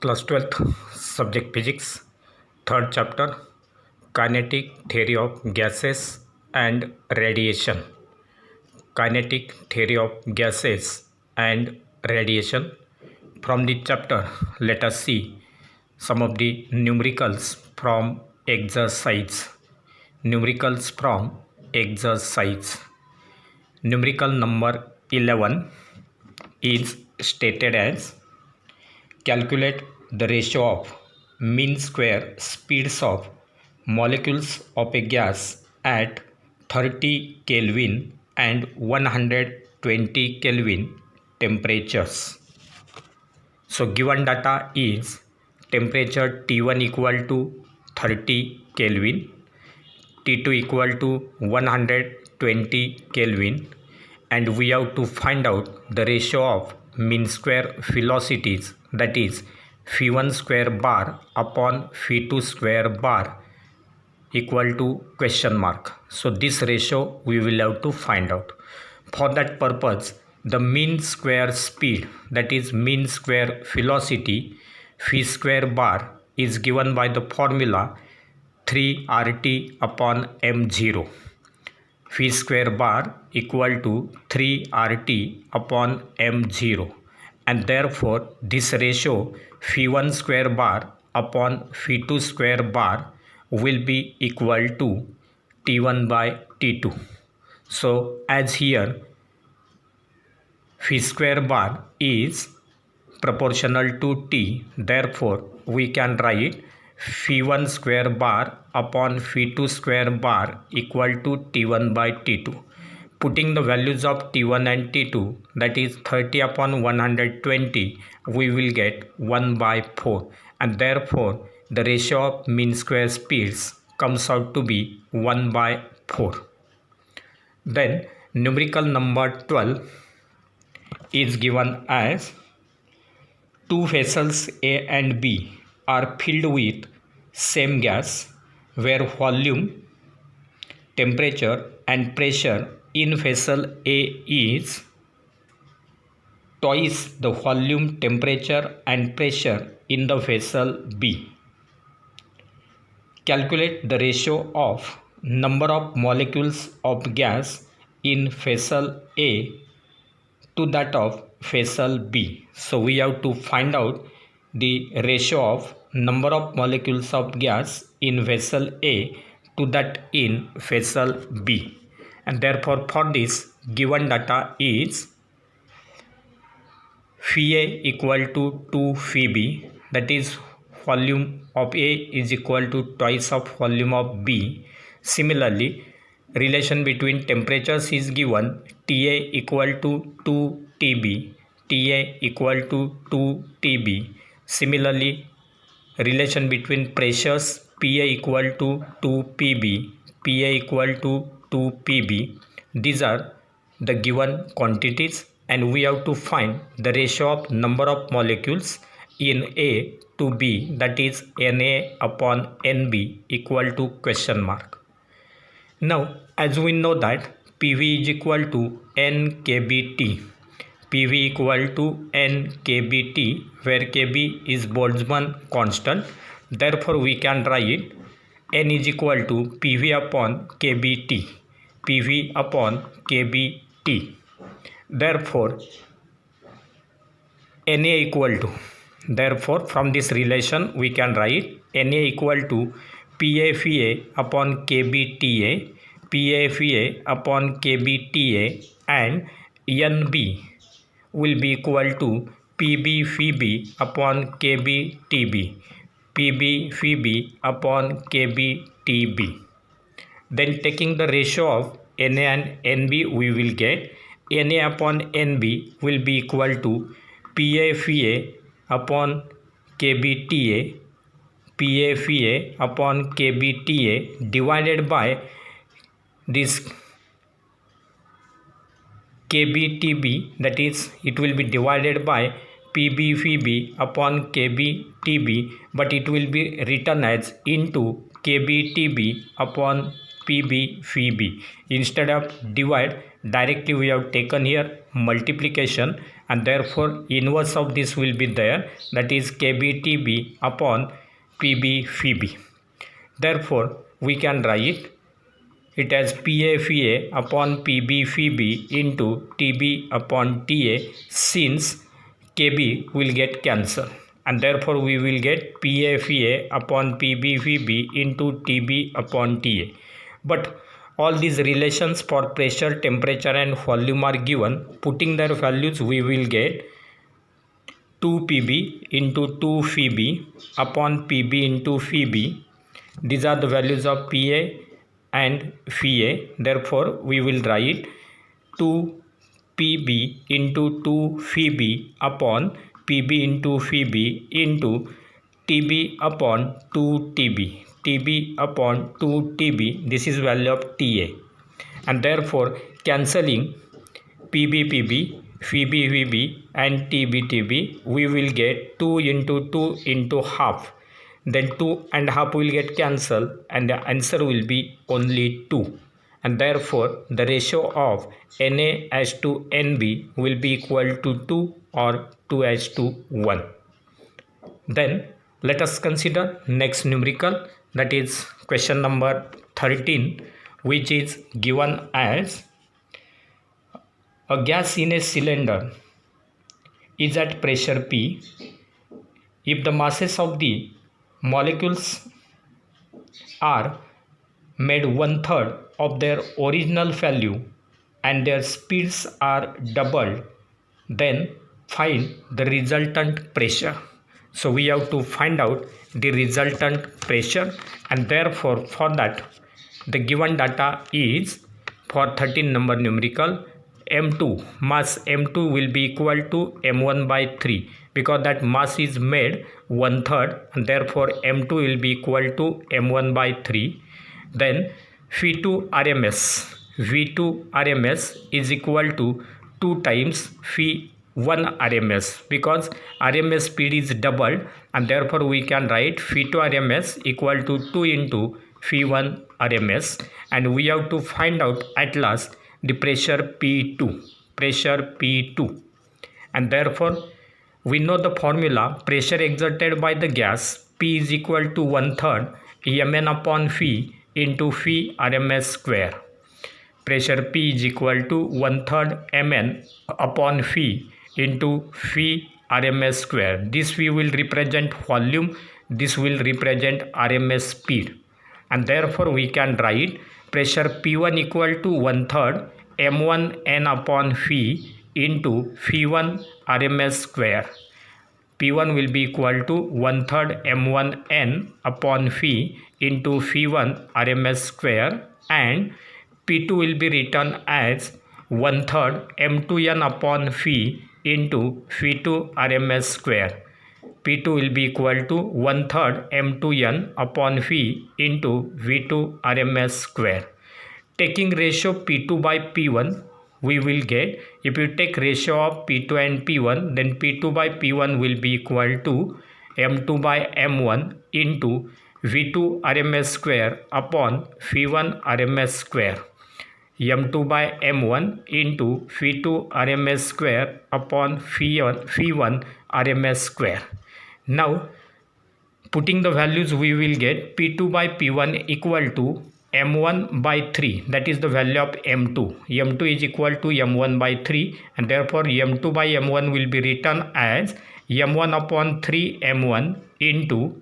Class 12th subject physics, third chapter, kinetic theory of gases and radiation. Kinetic theory of gases and radiation. From the chapter, let us see some of the numericals from exercise. Numericals from exercise. Numerical number 11 is stated as: calculate the ratio of mean square speeds of molecules of a gas at 30 Kelvin and 120 Kelvin temperatures. So given data is temperature T1 equal to 30 Kelvin, T2 equal to 120 Kelvin, and we have to find out the ratio of mean square velocities, that is phi1 square bar upon phi2 square bar equal to question mark. So this ratio we will have to find out. For that purpose, the mean square speed, that is mean square velocity, phi square bar, is given by the formula 3RT upon m0. Phi square bar equal to 3RT upon m0, and therefore this ratio phi1 square bar upon phi2 square bar will be equal to T1 by T2. So as here phi square bar is proportional to T, therefore we can write phi1 square bar upon phi2 square bar equal to T1 by T2. Putting the values of T1 and T2, that is 30 upon 120, we will get 1 by 4, and therefore the ratio of mean square speeds comes out to be 1 by 4. Then numerical number 12 is given as: two vessels A and B are filled with same gas where volume, temperature and pressure in vessel A is twice the volume, temperature and pressure in the vessel B. Calculate the ratio of number of molecules of gas in vessel A to that of vessel B. So we have to find out the ratio of number of molecules of gas in vessel A to that in vessel B, and therefore for this given data is phi A equal to 2 phi B, that is volume of A is equal to twice of volume of B. Similarly, relation between temperatures is given: TA equal to 2 TB, TA equal to 2 TB. Similarly, relation between pressures: PA equal to 2 PB, PA equal to 2 PB. These are the given quantities, and we have to find the ratio of number of molecules in A to B, that is Na upon Nb equal to question mark. Now as we know that PV is equal to NKBT, PV equal to NKBT, where Kb is Boltzmann constant, therefore we can write N is equal to PV upon KBT, PV upon KBT. Therefore Na equal to, therefore from this relation we can write Na equal to PA upon KBTA, PA upon KBTA, and NB will be equal to PB upon KBTB, PB upon KBTB. Then taking the ratio of Na and Nb, we will get Na upon Nb will be equal to PA upon KBTA, PA upon KBTA divided by this KBTB, that is it will be divided by PB upon KBTB, but it will be written as into KBTB upon PB. Instead of divide, directly we have taken here multiplication, and therefore inverse of this will be there, that is KBTB upon PBFB. Therefore we can write it as PFA upon PBFB into TB upon TA, since KB will get cancelled, and therefore we will get PFA upon PBFB into TB upon TA. But all these relations for pressure, temperature and volume are given. Putting their values, we will get 2PB into 2FB upon PB into FB. These are the values of PA and FA. Therefore we will write 2PB into 2FB upon PB into FB into TB upon 2TB, TB upon 2TB. This is value of TA, and therefore cancelling PB FB and TB, we will get 2 into 2 into half. Then 2 and half will get cancelled, and the answer will be only 2. And therefore the ratio of Na as to Nb will be equal to 2 or 2 as to 1. Then let us consider next numerical, that is question number 13, which is given as a gas in a cylinder is at pressure P. If the masses of the molecules are made 1/3 of their original value and their speeds are doubled, then find the resultant pressure. So we have to find out the resultant pressure, and therefore for that the given data is for 13 number numerical, M2, mass M2 will be equal to M1 by 3, because that mass is made 1/3, and therefore M2 will be equal to M1 by 3. Then V2 RMS is equal to 2 times V1 RMS, because RMS speed is doubled, and therefore we can write V2 RMS equal to 2 into V1 RMS, and we have to find out at last the pressure P2, and therefore we know the formula. Pressure exerted by the gas P is equal to 1/3 Mn upon V into V RMS square. Pressure P is equal to 1/3 Mn upon V into V RMS square. This we will represent volume, this will represent RMS speed, and therefore we can write pressure P1 equal to 1/3 M1 N upon V into V1 RMS square. P1 will be equal to 1/3 M1 N upon V into V1 RMS square, and P2 will be written as 1/3 M2N upon V into V2 RMS square. P2 will be equal to 1/3 M2N upon V into V2 RMS square. Taking ratio P2 by P1, we will get, if you take ratio of P2 and P1, then P2 by P1 will be equal to M2 by M1 into V2 RMS square upon V1 RMS square. M2 by M1 into V2 RMS square upon V1 RMS square. Now putting the values, we will get P2 by P1 equal to M1 by 3, that is the value of M2. M2 is equal to M1 by 3, and therefore M2 by M1 will be written as M1 upon 3 M1 into,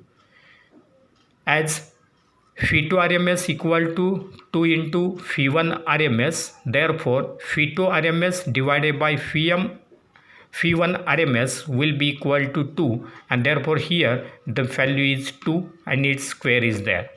as V2 RMS equal to 2 into V1 RMS, therefore V2 RMS divided by V1 RMS will be equal to 2, and therefore here the value is 2 and its square is there.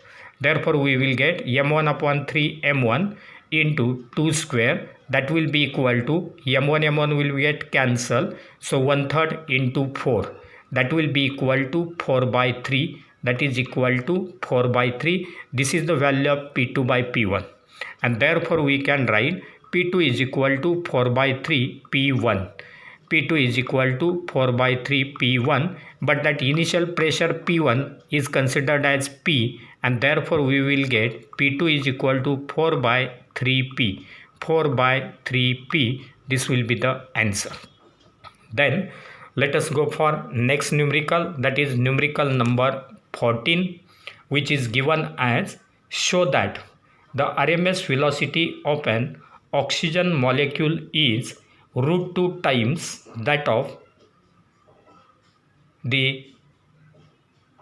Therefore we will get M1 upon 3 M1 into 2 square, that will be equal to M1 will get cancelled, so 1/3 into 4, that will be equal to 4 by 3, that is equal to 4 by 3. This is the value of P2 by P1, and therefore we can write P2 is equal to 4 by 3 P1. P2 is equal to 4 by 3 P1, but that initial pressure P1 is considered as P, and therefore we will get P2 is equal to 4 by 3P. 4 by 3P, this will be the answer. Then let us go for next numerical, that is numerical number 14, which is given as show that the RMS velocity of an oxygen molecule is root 2 times that of the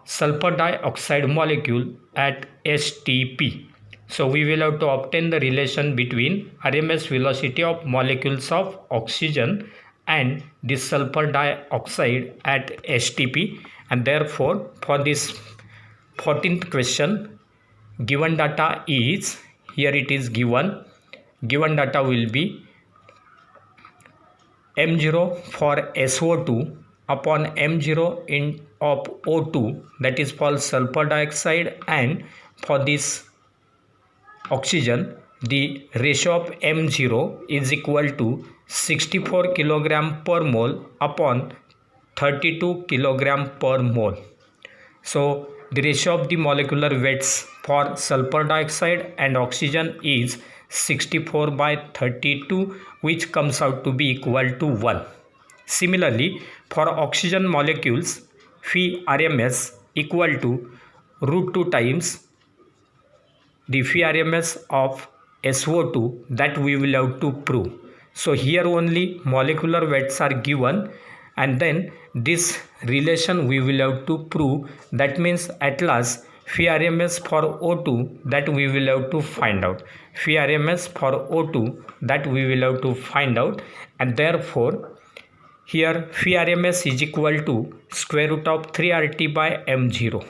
sulfur dioxide molecule at STP. So we will have to obtain the relation between RMS velocity of molecules of oxygen and the sulfur dioxide at STP, and therefore for this 14th question, given data is, here it is given data will be M0 for SO2 upon M0 in of O2, that is for sulfur dioxide, and for this oxygen the ratio of M0 is equal to 64 kilogram per mole upon 32 kilogram per mole. So the ratio of the molecular weights for sulfur dioxide and oxygen is 64 by 32, which comes out to be equal to 1. Similarly, for oxygen molecules, phi RMS equal to root 2 times the phi RMS of SO2, that we will have to prove. So here only molecular weights are given, and then this relation we will have to prove. That means at last phi RMS for O2, that we will have to find out. Phi RMS for O2, that we will have to find out, and therefore here phi RMS is equal to square root of 3RT by M0.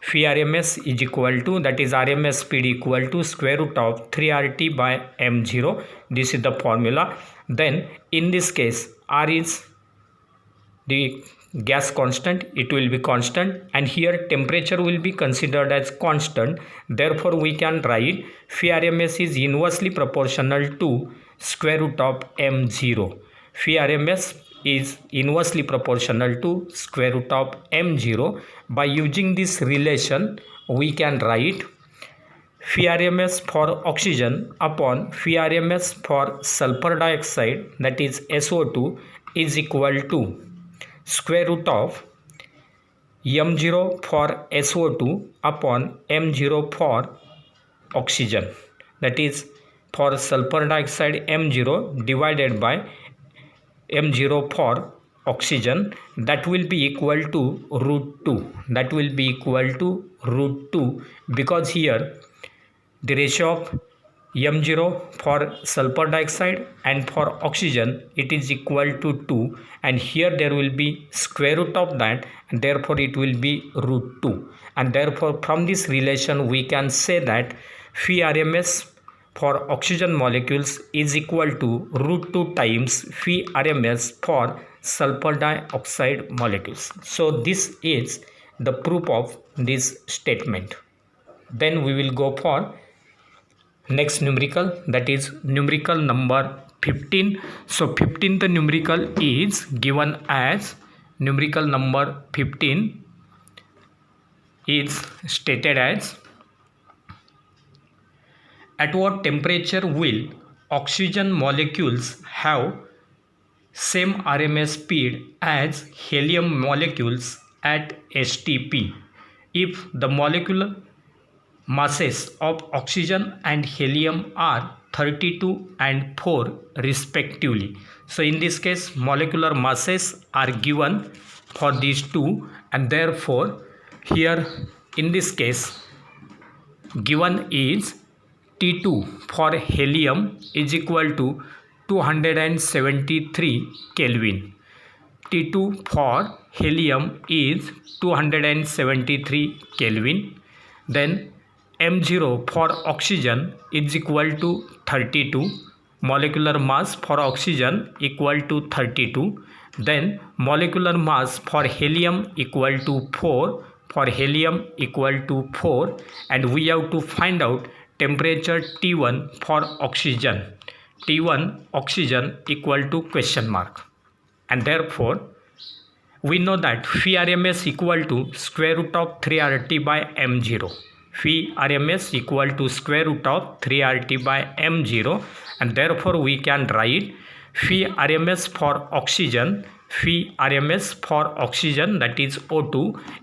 Phi RMS is equal to, that is RMS speed equal to square root of 3RT by M0. This is the formula. Then in this case R is the gas constant, it will be constant, and here temperature will be considered as constant. Therefore we can write phi RMS is inversely proportional to square root of M0. Phi RMS is inversely proportional to square root of M0. By using this relation we can write phi RMS for oxygen upon phi RMS for sulfur dioxide, that is SO2, is equal to square root of M0 for SO2 upon M0 for oxygen, that is for sulfur dioxide M0 divided by M0 for oxygen, that will be equal to root 2. That will be equal to root 2, because here the ratio of M0 for sulfur dioxide and for oxygen, it is equal to 2, and here there will be square root of that, and therefore it will be root 2, and therefore from this relation we can say that phi RMS for oxygen molecules is equal to root 2 times phi RMS for sulfur dioxide molecules. So this is the proof of this statement. Then we will go for next numerical, that is numerical number 15. So 15th numerical is given as, numerical number 15 is stated as, at what temperature will oxygen molecules have same RMS speed as helium molecules at STP if the molecular masses of oxygen and helium are 32 and 4 respectively. So in this case molecular masses are given for these two, and therefore here in this case given is T2 for helium is equal to 273 Kelvin. T2 for helium is 273 Kelvin. Then M0 for oxygen is equal to 32. Molecular mass for oxygen equal to 32. Then molecular mass for helium equal to 4. For helium equal to 4. And we have to find out temperature T1 for oxygen. T1 oxygen equal to question mark. And therefore we know that phi RMS equal to square root of 3RT by M0. Phi RMS equal to square root of 3RT by M0, and therefore we can write phi RMS for oxygen, phi RMS for oxygen, that is O2,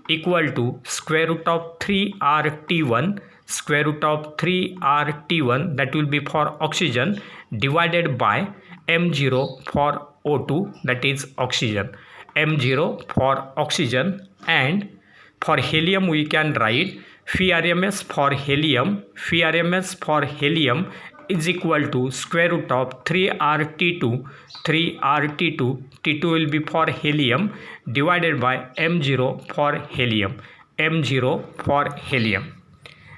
equal to square root of 3RT1, square root of 3RT1, that will be for oxygen, divided by M0 for O2, that is oxygen, M0 for oxygen. And for helium we can write phi RMS for helium, phi RMS for helium is equal to square root of 3RT2, 3RT2, T2 will be for helium, divided by M0 for helium, M0 for helium.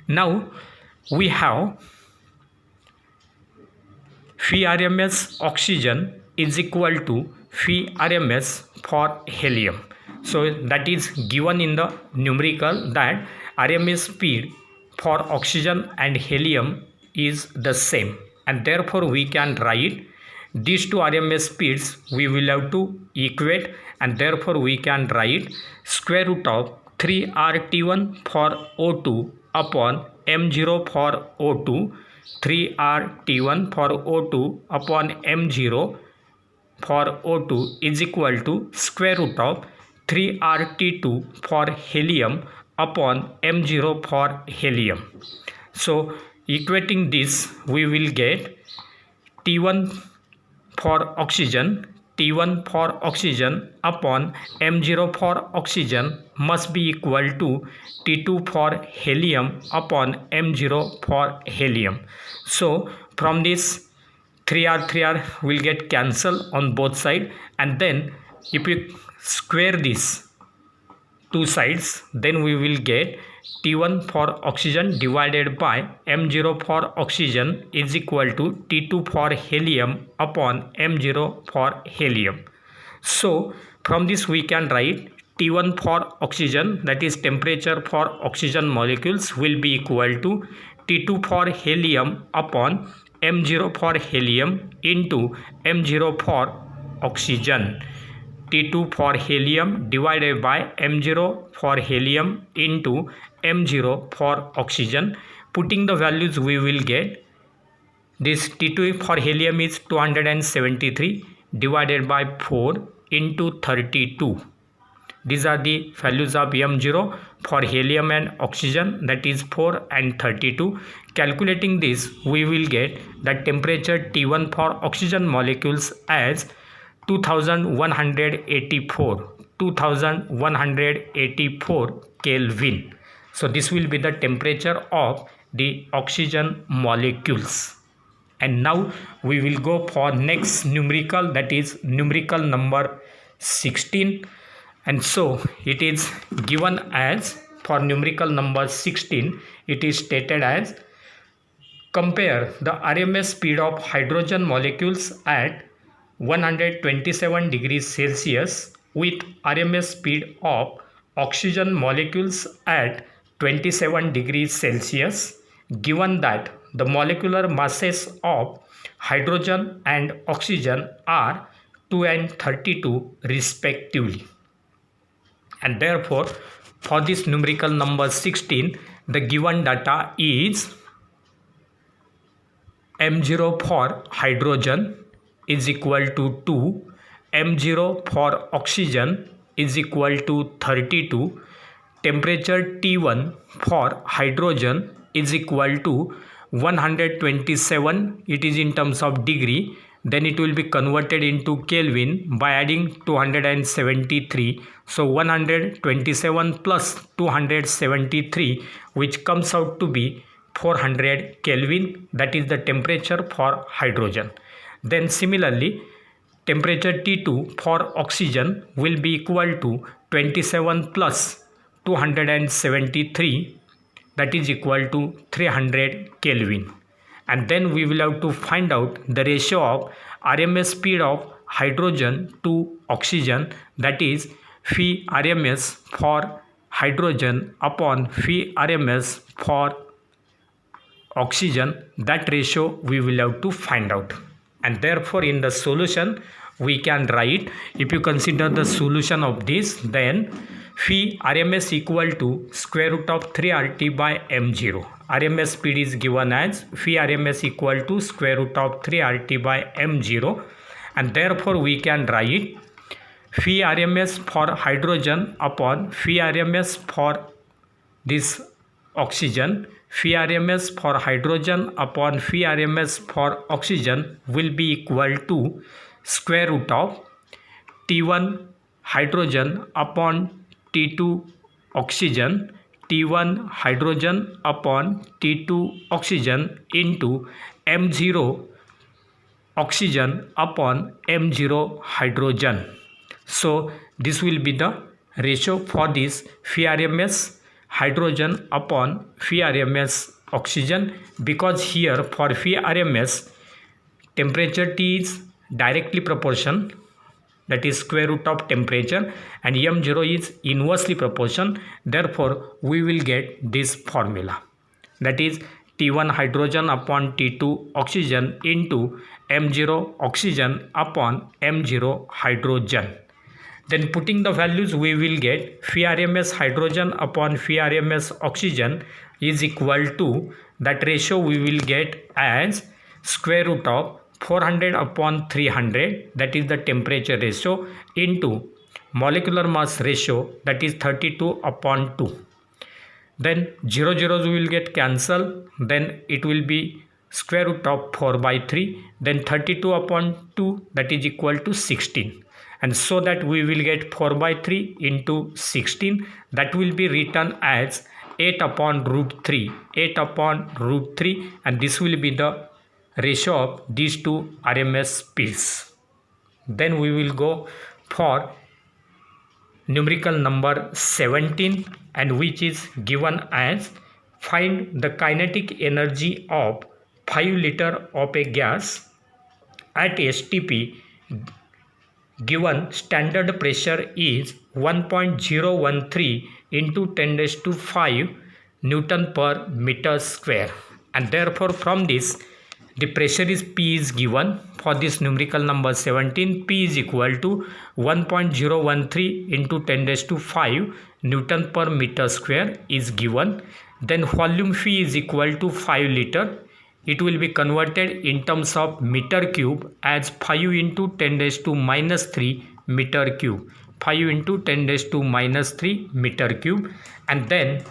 Now we have phi RMS oxygen is equal to phi RMS for helium. So that is given in the numerical that RMS speed for oxygen and helium is the same, and therefore we can write these two RMS speeds we will have to equate, and therefore we can write square root of 3RT1 for O2 upon M0 for O2, 3RT1 for O2 upon M0 for O2 is equal to square root of 3RT2 for helium upon M0 for helium. So equating this we will get T1 for oxygen, T1 for oxygen upon M0 for oxygen must be equal to T2 for helium upon M0 for helium. So from this 3R will get cancelled on both sides, and then if we square this two sides, then we will get T1 for oxygen divided by M0 for oxygen is equal to T2 for helium upon M0 for helium. So from this we can write T1 for oxygen, that is temperature for oxygen molecules, will be equal to T2 for helium upon M0 for helium into M0 for oxygen. T2 for helium divided by M0 for helium into M0 for oxygen. Putting the values we will get this T2 for helium is 273 divided by 4 into 32. These are the values of M0 for helium and oxygen, that is 4 and 32. Calculating this we will get the temperature T1 for oxygen molecules as 2184 Kelvin. So this will be the temperature of the oxygen molecules. And now we will go for next numerical, that is numerical number 16. And so it is given as, for numerical number 16, it is stated as compare the RMS speed of hydrogen molecules at 127 degrees Celsius with RMS speed of oxygen molecules at 27 degrees Celsius, given that the molecular masses of hydrogen and oxygen are 2 and 32 respectively. And therefore for this numerical number 16, the given data is M0 for hydrogen is equal to 2, M0 for oxygen is equal to 32, temperature T1 for hydrogen is equal to 127, it is in terms of degree, then it will be converted into Kelvin by adding 273. So 127 plus 273, which comes out to be 400 Kelvin, that is the temperature for hydrogen. Then similarly, temperature T2 for oxygen will be equal to 27 plus 273, that is equal to 300 Kelvin. And then we will have to find out the ratio of RMS speed of hydrogen to oxygen, that is phi RMS for hydrogen upon phi RMS for oxygen. That ratio we will have to find out. And therefore in the solution we can write, if you consider the solution of this, then phi RMS equal to square root of 3RT by M0. RMS speed is given as phi RMS equal to square root of 3RT by M0, and therefore we can write Phi RMS for hydrogen upon Phi RMS for this oxygen. Phi RMS for hydrogen upon Phi RMS for oxygen will be equal to square root of T1 hydrogen upon T2 oxygen, T1 hydrogen upon T2 oxygen into M0 oxygen upon M0 hydrogen. So this will be the ratio for this Phi RMS hydrogen upon Phi RMS oxygen, because here for Phi RMS temperature T is directly proportion, that is square root of temperature, and M0 is inversely proportion. Therefore we will get this formula, that is T1 hydrogen upon T2 oxygen into M0 oxygen upon M0 hydrogen. Then putting the values, we will get Phi RMS hydrogen upon Phi RMS oxygen is equal to, that ratio we will get as square root of 400 upon 300, that is the temperature ratio, into molecular mass ratio, that is 32 upon 2. Then 0 zeros will get cancelled, then it will be square root of 4 by 3, then 32 upon 2, that is equal to 16. And so that we will get 4 by 3 into 16, that will be written as 8 upon root 3, 8 upon root 3, and this will be the ratio of these two RMS speeds. Then we will go for numerical number 17, and which is given as find the kinetic energy of 5 liter of a gas at STP given standard pressure is 1.013 into 10 raised to 5 Newton per meter square, and therefore from this the pressure is P is given for this numerical number 17. P is equal to 1.013 into 10 raised to 5 Newton per meter square is given. Then volume phi is equal to 5 liter. It will be converted in terms of meter cube as 5 into 10 raised to minus 3 meter cube. 5 into 10 raised to minus 3 meter cube. And then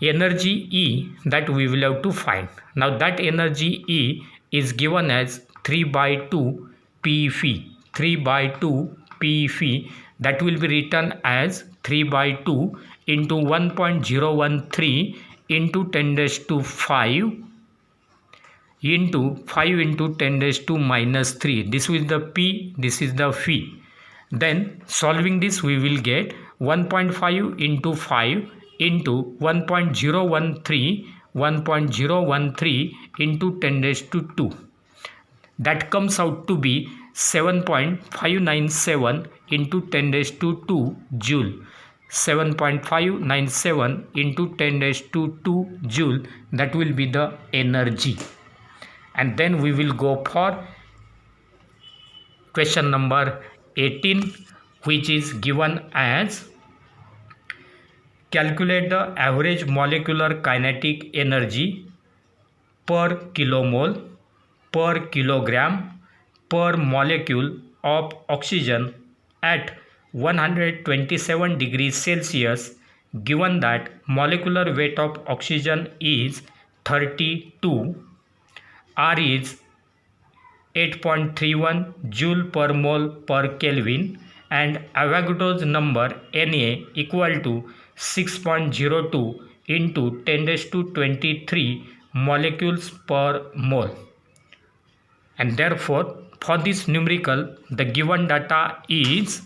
energy E that we will have to find. Now that energy E is given as 3 by 2 P phi. 3 by 2 P phi, that will be written as 3 by 2 into 1.013 into 10 raised to 5 into 5 into 10 raised to minus 3. This is the P, this is the phi. Then solving this we will get 1.5 into 5 into 1.013 into 10 raised to 2. That comes out to be 7.597 into 10 raised to 2 joule. 7.597 into 10 raised to 2 joule, that will be the energy. And then we will go for question number 18, which is given as calculate the average molecular kinetic energy per kilomole per kilogram per molecule of oxygen at 127 degrees Celsius, given that molecular weight of oxygen is 32, R is 8.31 joule per mole per Kelvin, and Avogadro's number Na equal to 6.02 into 10 raised to 23 molecules per mole. And therefore for this numerical the given data is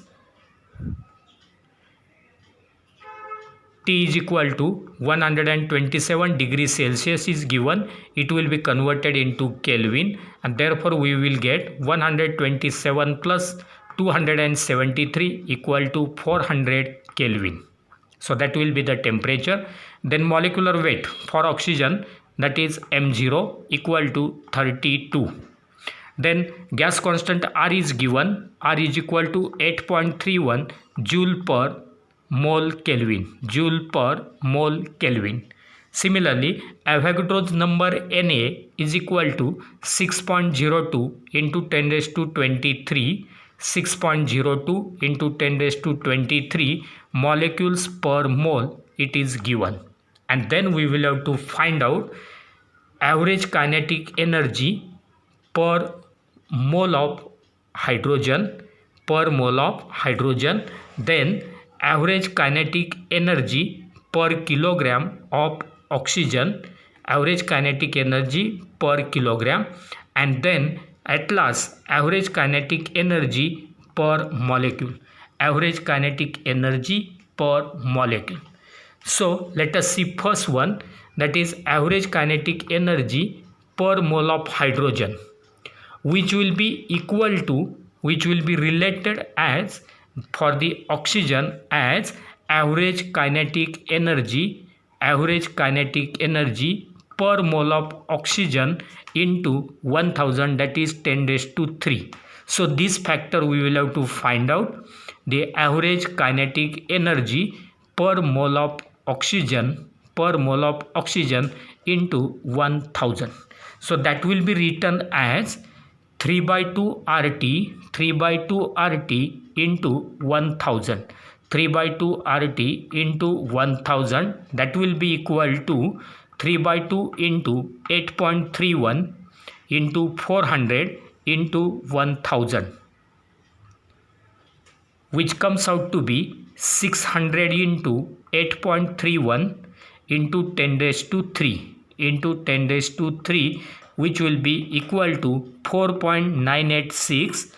T is equal to 127 degrees Celsius is given. It will be converted into Kelvin, and therefore we will get 127 plus 273 equal to 400 Kelvin. So that will be the temperature. Then molecular weight for oxygen, that is M0 equal to 32. Then gas constant R is given. R is equal to 8.31 joule per mole Kelvin. Joule per mole Kelvin. Similarly, Avogadro's number Na is equal to 6.02 into 10 raised to 23 6.02 into 10 raised to 23 molecules per mole it is given. And then we will have to find out average kinetic energy per mole of hydrogen, then average kinetic energy per kilogram of oxygen, average kinetic energy per kilogram, and then at last average kinetic energy per molecule, average kinetic energy per molecule. So let us see first one, that is average kinetic energy per mole of hydrogen, which will be related as for the oxygen as average kinetic energy per mole of oxygen into 1000, that is 10 raised to 3. So this factor we will have to find out, the average kinetic energy per mole of oxygen into 1000. So that will be written as 3/2 RT into 1000. 3/2 RT into 1000, that will be equal to 3/2 into 8.31 into 400 into 1000, which comes out to be 600 into 8.31 into 10 raised to 3 into 10 raised to 3, which will be equal to 4.986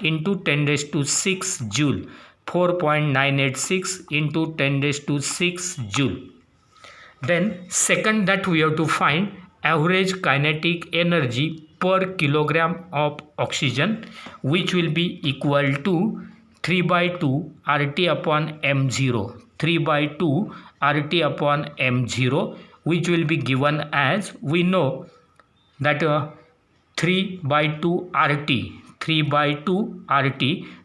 into 10 raised to 6 joule, 4.986 into 10 raised to 6 joule. Then second, that we have to find average kinetic energy per kilogram of oxygen, which will be equal to 3/2 RT upon M0, 3/2 RT upon M0, which will be given as, we know that 3/2 RT,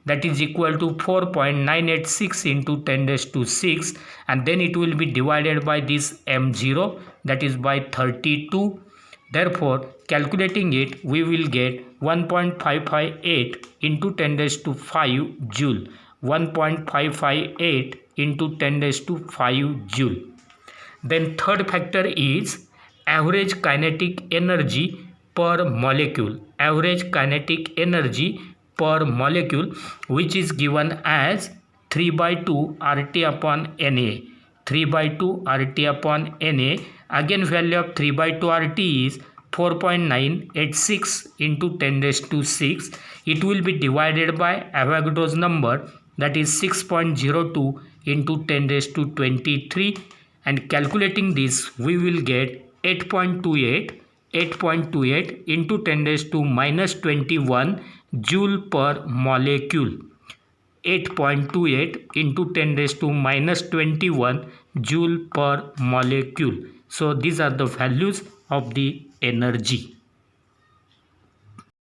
that is equal to 4.986 into 10 raised to 6, and then it will be divided by this M0, that is by 32. Therefore, calculating it, we will get 1.558 into 10 raised to 5 joule, 1.558 into 10 raised to 5 joule. Then third factor is average kinetic energy per molecule, which is given as 3/2 RT upon Na, 3/2 RT upon Na. Again, value of 3/2 RT is 4.986 into 10 raised to 6. It will be divided by Avogadro's number, that is 6.02 into 10 raised to 23, and calculating this, we will get 8.28 into 10 raised to minus 21 joule per molecule, 8.28 into 10 raised to minus 21 joule per molecule. So these are the values of the energy.